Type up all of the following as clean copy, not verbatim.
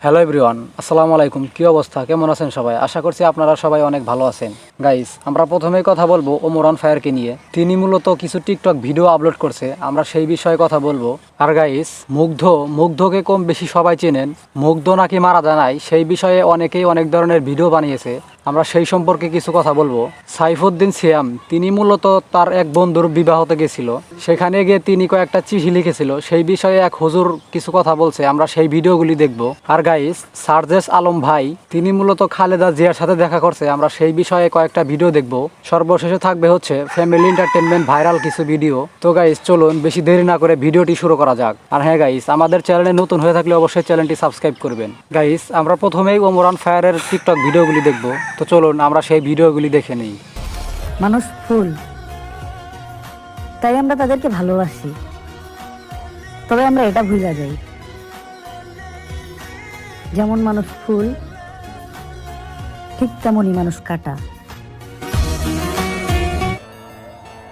Hello everyone, আসসালামু আলাইকুম। কি অবস্থা, কেমন আছেন সবাই? আশা করছি আপনারা সবাই অনেক ভালো আছেন। গাইস, আমরা প্রথমেই কথা বলবো ওমর অন ফায়ারকে নিয়ে। তিনি মূলত কিছু টিকটক ভিডিও আপলোড করছে, আমরা সেই বিষয়ে কথা বলবো। আর গাইস, মুগ্ধকে কম বেশি সবাই চেনেন। মুগ্ধ নাকি মারা যায় নাই, সেই বিষয়ে অনেকেই অনেক ধরনের ভিডিও বানিয়েছে, আমরা সেই সম্পর্কে কিছু কথা বলবো। সাইফুদ্দিন সিয়াম, তিনি মূলত তার এক বন্ধুর বিবাহতে গেছিল, সেখানে গিয়ে তিনি কয়েকটা চিঠি লিখেছিল, সেই বিষয়ে এক হুজুর কিছু কথা বলছে, আমরা সেই ভিডিওগুলি দেখব। আর গাইস, সারজেস আলম ভাই, তিনি মূলত খালেদা জিয়ার সাথে দেখা করছে, আমরা সেই বিষয়ে কয়েকটা ভিডিও দেখব। সর্বশেষে থাকবে হচ্ছে ফ্যামিলি এন্টারটেনমেন্ট ভাইরাল কিছু ভিডিও। তো গাইস, চলুন বেশি দেরি না করে ভিডিওটি শুরু করা যাক। আর হ্যাঁ গাইস, আমাদের চ্যানেলে নতুন হয়ে থাকলে অবশ্যই চ্যানেলটি সাবস্ক্রাইব করবেন। গাইস, আমরা প্রথমেই ওমর অন ফায়ারের টিকটক ভিডিওগুলি দেখব। তো চলুন আমরা সেই ভিডিওগুলি দেখে নিই। মানুষ ফুল, তাই আমরা তাদেরকে ভালোবাসি, তবে আমরা এটা ভুলে যাই, যেমন মানুষ ফুল ঠিক তেমনই মানুষ কাটা।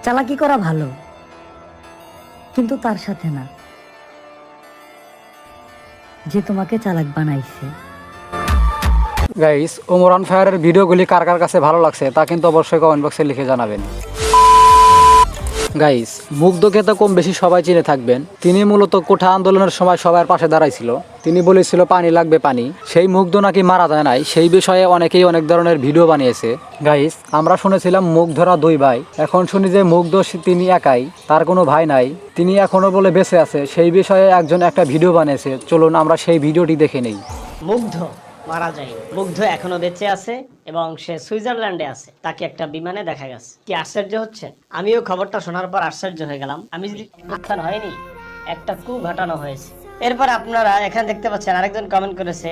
চালাকি করা ভালো, কিন্তু তার সাথে না যে তোমাকে চালাক বানাইছে। গাইস, ওমর অন ফায়ারের ভিডিওগুলি কার কার কাছে ভালো লাগছে তা কিন্তু অবশ্যই কমেন্ট বক্সে লিখে জানাবেন। গাইস, মুগ্ধকে তো কম বেশি সবাই চিনে থাকবেন। তিনি মূলত কোঠা আন্দোলনের সময় সবার পাশে দাঁড়াইছিল, তিনি বলেছিল পানি লাগবে পানি। সেই মুগ্ধ নাকি মারা যায় নাই, সেই বিষয়ে অনেকেই অনেক ধরনের ভিডিও বানিয়েছে। গাইস, আমরা শুনেছিলাম মুগ্ধরা দুই ভাই, এখন শুনি যে মুগ্ধ তিনি একাই, তার কোনো ভাই নাই, তিনি এখনো বলে বেঁচে আছে। সেই বিষয়ে একজন একটা ভিডিও বানিয়েছে, চলুন আমরা সেই ভিডিওটি দেখে নেই। মুগ্ধ মারা যায়নি, মুগ্ধ এখনো বেঁচে আছে এবং সে সুইজারল্যান্ডে আছে, তাকে একটা বিমানে দেখা গেছে। কি আশ্চর্য হচ্ছে, আমিও খবরটা শোনার পর আশ্চর্য হয়ে গেলাম। আমি যদি উত্থান হয়নি, একটা কু ঘটানো হয়েছে। এরপর আপনারা এখানে দেখতে পাচ্ছেন আরেকজন কমেন্ট করেছে,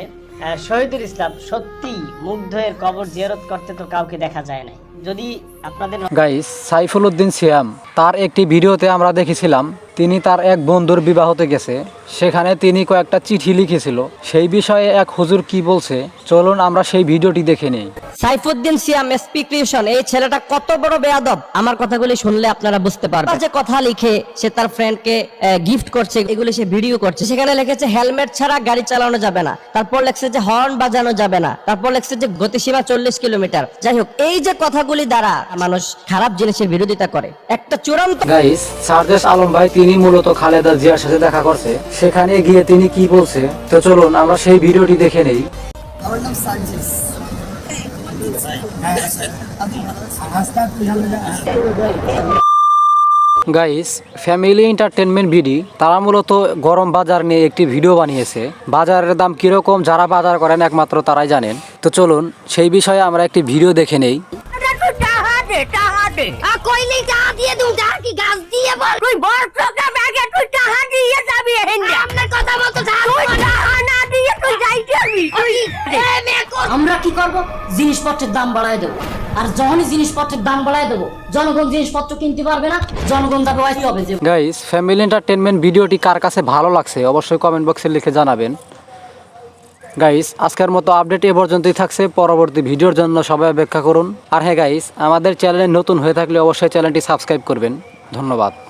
শহীদুল ইসলাম, সত্যি মুগ্ধ এর কবর জিয়ারত করতে তো কাউকে দেখা যায় নাই। যদি আপনাদের গাইস, সাইফুদ্দিন সিয়াম, তার একটি ভিডিওতে আমরা দেখেছিলাম তিনি তার এক বন্ধুর বিবাহতে গেছে, সেখানে তিনি কয়েকটা চিঠি লিখেছিল, সেই বিষয়ে এক হুজুর কি বলছে, চলুন আমরা সেই ভিডিওটি দেখে নেই। সাইফুদ্দিন সিয়াম এসপি ক্রিয়েশন, এই ছেলেটা কত বড় বেয়াদব, আমার কথাগুলি শুনলে আপনারা বুঝতে পারবেন। যে কথা লিখে সে তার ফ্রেন্ডকে গিফট করছে, এগুলি সে ভিডিও করছে, সেখানে লিখেছে হেলমেট ছাড়া গাড়ি চালানো যাবে না, তারপর লেখছে যে হর্ন বাজানো যাবে না, তারপর লেখছে যে গতিসীমা 40 কিলোমিটার। যাই হোক, এই যে কথাগুলি দ্বারা মানুষ খারাপ জিনিসের বিরোধিতা করে, একটা চূড়ান্ত। গাইস, সারজেস আলম ভাই, তিনি মূলত খালেদা জিয়ার সাথে দেখা করছে, সেখানে গিয়ে তিনি কি বলছে, তো চলুন আমরা সেই ভিডিওটি দেখে নেই। আমার নাম Sarjis. Guys, family entertainment BD, তারা মূলত গরম বাজার নিয়ে একটি ভিডিও বানিয়েছে। বাজারের দাম কিরকম যারা বাজার করেন একমাত্র তারাই জানেন। তো চলুন সেই বিষয়ে আমরা একটি ভিডিও দেখে নেই। আমরা কি করব? জিনিসপত্রের দাম বাড়ায় দেবো, আর যখনই জিনিসপত্রের দাম বাড়ায় দেবো, জনগণ জিনিসপত্র কিনতে পারবে না, জনগণ দাবি হবে যে। গাইস, ফ্যামিলি এন্টারটেনমেন্ট ভিডিওটি কার কাছে ভালো লাগছে অবশ্যই কমেন্ট বক্সে লিখে জানাবেন। গাইস, আজকের মতো আপডেট এ পর্যন্তই থাকছে, পরবর্তী ভিডিওর জন্য সবাই অপেক্ষা করুন। আর হ্যাঁ গাইস, আমাদের চ্যানেলে নতুন হয়ে থাকলে অবশ্যই চ্যানেলটি সাবস্ক্রাইব করবেন। ধন্যবাদ।